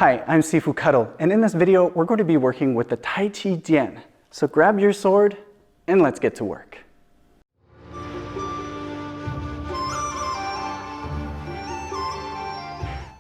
Hi, I'm Sifu Kuttel, and in this video, we're going to be working with the Taiji Jian. So grab your sword, and let's get to work.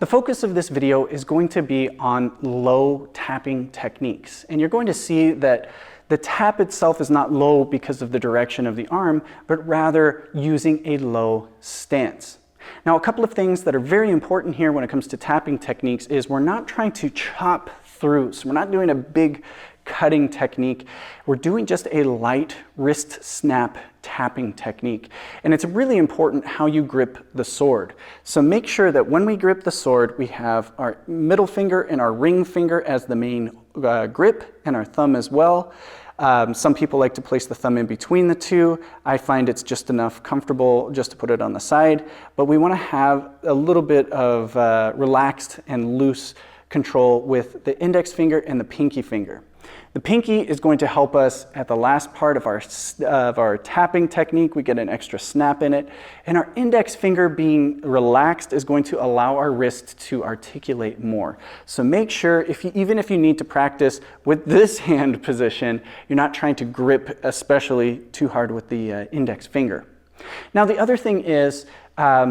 The focus of this video is going to be on low tapping techniques, and you're going to see that the tap itself is not low because of the direction of the arm, but rather using a low stance. Now, a couple of things that are very important here when it comes to tapping techniques is we're not trying to chop through. So we're not doing a big cutting technique. We're doing just a light wrist snap tapping technique. And it's really important how you grip the sword. So make sure that when we grip the sword, we have our middle finger and our ring finger as the main grip, and our thumb as well. Some people like to place the thumb in between the two. I find it's just enough comfortable just to put it on the side, but we want to have a little bit of relaxed and loose control with the index finger and the pinky finger. The pinky is going to help us at the last part of our tapping technique. We get an extra snap in it. And our index finger being relaxed is going to allow our wrist to articulate more. So make sure, even if you need to practice with this hand position, you're not trying to grip especially too hard with the index finger. Now the other thing is,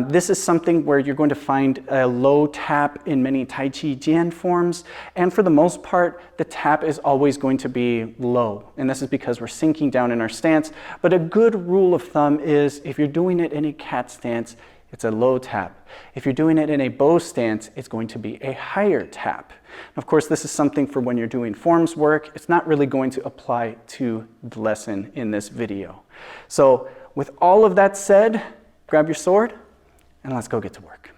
this is something where you're going to find a low tap in many Taiji Jian forms, and for the most part, the tap is always going to be low, and this is because we're sinking down in our stance. But a good rule of thumb is if you're doing it in a cat stance, it's a low tap. If you're doing it in a bow stance, it's going to be a higher tap. Of course, this is something for when you're doing forms work. It's not really going to apply to the lesson in this video. So with all of that said, grab your sword and let's go get to work.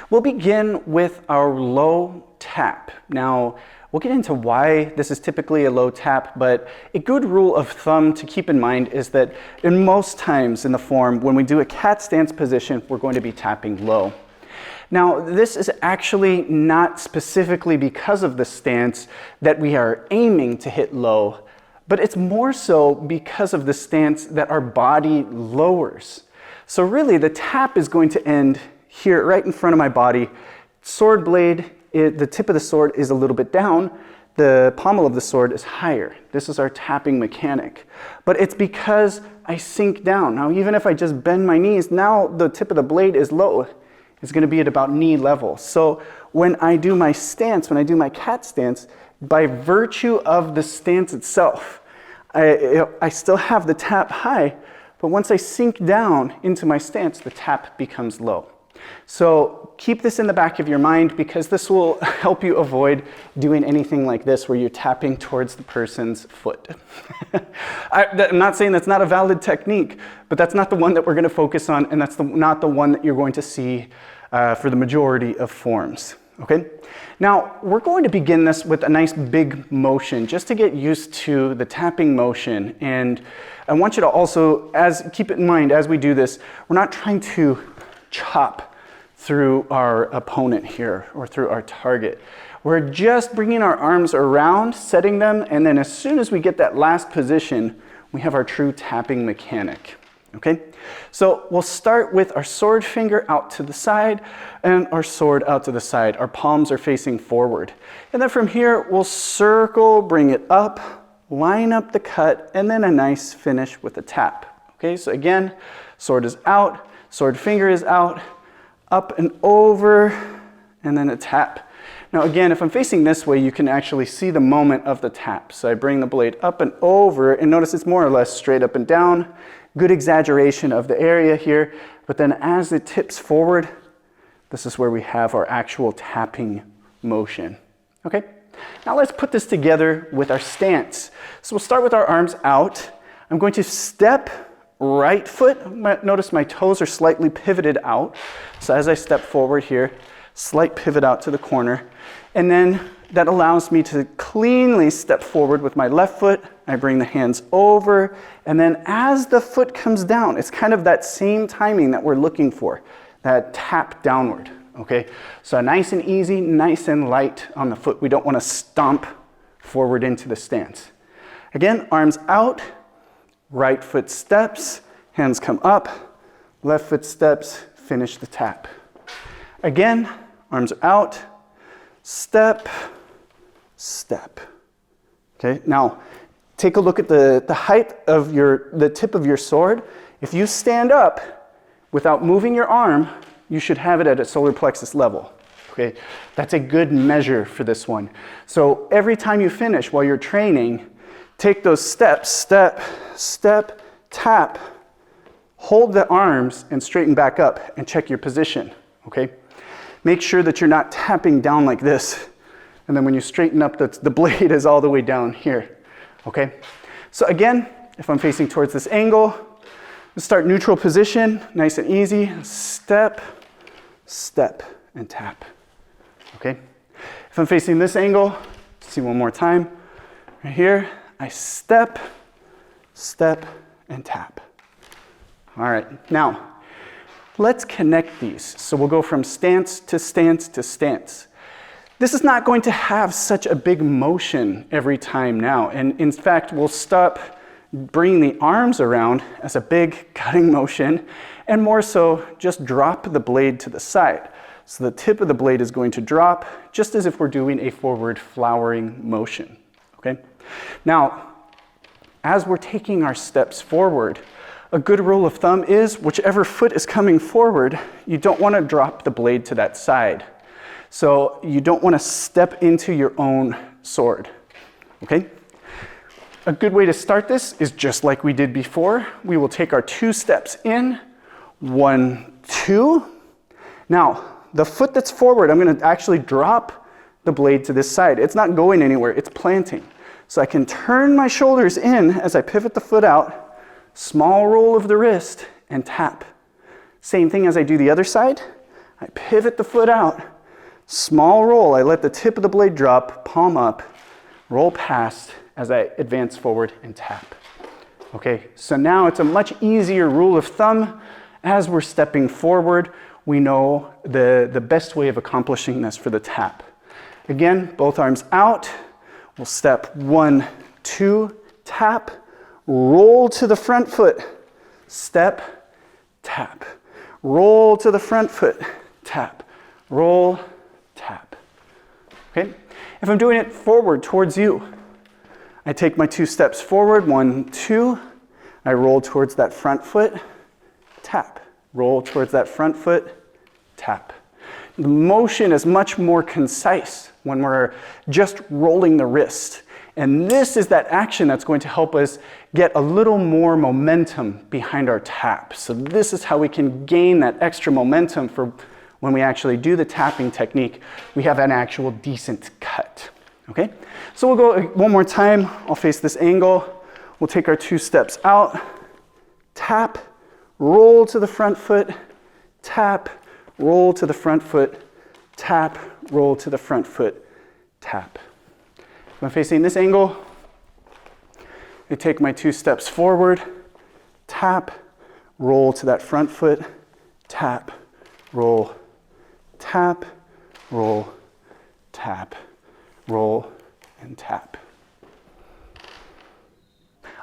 We'll begin with our low tap. Now, we'll get into why this is typically a low tap, but a good rule of thumb to keep in mind is that in most times in the form, when we do a cat stance position, we're going to be tapping low. Now, this is actually not specifically because of the stance that we are aiming to hit low, but it's more so because of the stance that our body lowers. So really, the tap is going to end here, right in front of my body. Sword blade, the tip of the sword is a little bit down. The pommel of the sword is higher. This is our tapping mechanic. But it's because I sink down. Now, even if I just bend my knees, now the tip of the blade is low. It's going to be at about knee level. So when I do my stance, when I do my cat stance, by virtue of the stance itself, I still have the tap high, but once I sink down into my stance, the tap becomes low. So keep this in the back of your mind, because this will help you avoid doing anything like this where you're tapping towards the person's foot. I'm not saying that's not a valid technique, but that's not the one that we're going to focus on, and that's not the one that you're going to see for the majority of forms. Okay? Now, we're going to begin this with a nice big motion just to get used to the tapping motion. And I want you to also, keep it in mind as we do this, we're not trying to chop through our opponent here or through our target. We're just bringing our arms around, setting them, and then as soon as we get that last position, we have our true tapping mechanic. Okay, so we'll start with our sword finger out to the side and our sword out to the side. Our palms are facing forward. And then from here, we'll circle, bring it up, line up the cut, and then a nice finish with a tap. Okay, so again, sword is out, sword finger is out, up and over, and then a tap. Now again, if I'm facing this way, you can actually see the moment of the tap. So I bring the blade up and over, and notice it's more or less straight up and down. Good exaggeration of the area here, but then as it tips forward, this is where we have our actual tapping motion. Okay, now let's put this together with our stance. So we'll start with our arms out. I'm going to step right foot. Notice my toes are slightly pivoted out. So as I step forward here, slight pivot out to the corner, and then that allows me to cleanly step forward with my left foot. I bring the hands over, and then as the foot comes down, it's kind of that same timing that we're looking for, that tap downward, okay? So nice and easy, nice and light on the foot. We don't want to stomp forward into the stance. Again, arms out, right foot steps, hands come up, left foot steps, finish the tap. Again, arms are out, step, step. Okay, now take a look at the height of the tip of your sword. If you stand up without moving your arm, you should have it at a solar plexus level. Okay, that's a good measure for this one. So every time you finish while you're training, take those steps, step, step, tap, hold the arms and straighten back up and check your position, okay? Make sure that you're not tapping down like this. And then when you straighten up, the blade is all the way down here, okay? So again, if I'm facing towards this angle, let's start neutral position, nice and easy. Step, step, and tap, okay? If I'm facing this angle, see one more time, right here, I step, step, and tap. All right, now let's connect these. So we'll go from stance to stance to stance. This is not going to have such a big motion every time now. And in fact, we'll stop bringing the arms around as a big cutting motion and more so just drop the blade to the side. So the tip of the blade is going to drop just as if we're doing a forward flowering motion, okay? Now, as we're taking our steps forward, a good rule of thumb is whichever foot is coming forward, you don't want to drop the blade to that side. So you don't want to step into your own sword, okay? A good way to start this is just like we did before. We will take our 2 steps in, 1, 2. Now, the foot that's forward, I'm going to actually drop the blade to this side. It's not going anywhere, it's planting. So I can turn my shoulders in as I pivot the foot out, small roll of the wrist, and tap. Same thing as I do the other side. I pivot the foot out, small roll, I let the tip of the blade drop, palm up, roll past as I advance forward and tap. Okay, so now it's a much easier rule of thumb. As we're stepping forward, we know the best way of accomplishing this for the tap. Again, both arms out. We'll step 1, 2, tap, roll to the front foot, step, tap, roll to the front foot, tap, roll, tap. Okay? If I'm doing it forward towards you, I take my 2 steps forward, 1, 2, I roll towards that front foot, tap, roll towards that front foot, tap. The motion is much more concise when we're just rolling the wrist. And this is that action that's going to help us get a little more momentum behind our tap. So this is how we can gain that extra momentum for when we actually do the tapping technique. We have an actual decent cut, okay? So we'll go one more time. I'll face this angle. We'll take our 2 steps out, tap, roll to the front foot, tap, roll to the front foot, tap, roll to the front foot, tap. If I'm facing this angle, I take my 2 steps forward, tap, roll to that front foot, tap, roll, tap, roll, tap, roll, and tap.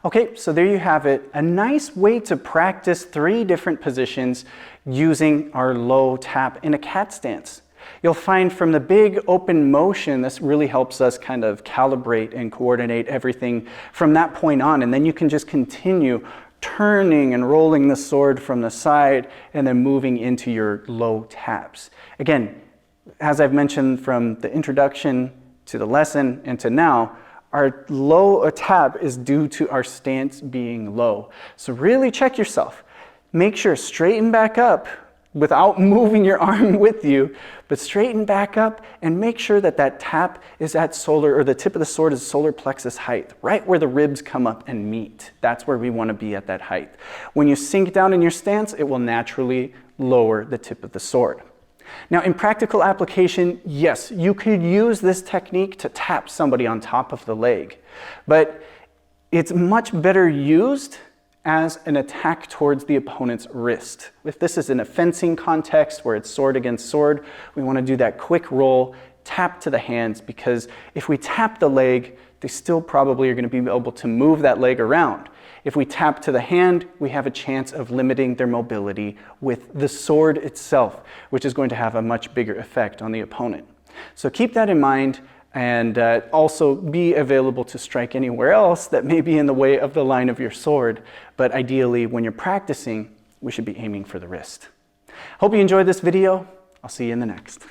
Okay, so there you have it. A nice way to practice 3 different positions using our low tap in a cat stance. You'll find from the big open motion, this really helps us kind of calibrate and coordinate everything from that point on. And then you can just continue turning and rolling the sword from the side and then moving into your low taps. Again, as I've mentioned from the introduction to the lesson and to now, our low tap is due to our stance being low. So really check yourself. Make sure straighten back up without moving your arm with you, but straighten back up and make sure that that tap is at solar, or the tip of the sword is solar plexus height, right where the ribs come up and meet. That's where we want to be at that height. When you sink down in your stance, it will naturally lower the tip of the sword. Now, in practical application, yes, you could use this technique to tap somebody on top of the leg, but it's much better used as an attack towards the opponent's wrist. If this is in a fencing context where it's sword against sword, we want to do that quick roll, tap to the hands, because if we tap the leg, they still probably are going to be able to move that leg around. If we tap to the hand, we have a chance of limiting their mobility with the sword itself, which is going to have a much bigger effect on the opponent. So keep that in mind, and also be available to strike anywhere else that may be in the way of the line of your sword. But ideally, when you're practicing, we should be aiming for the wrist. Hope you enjoyed this video. I'll see you in the next.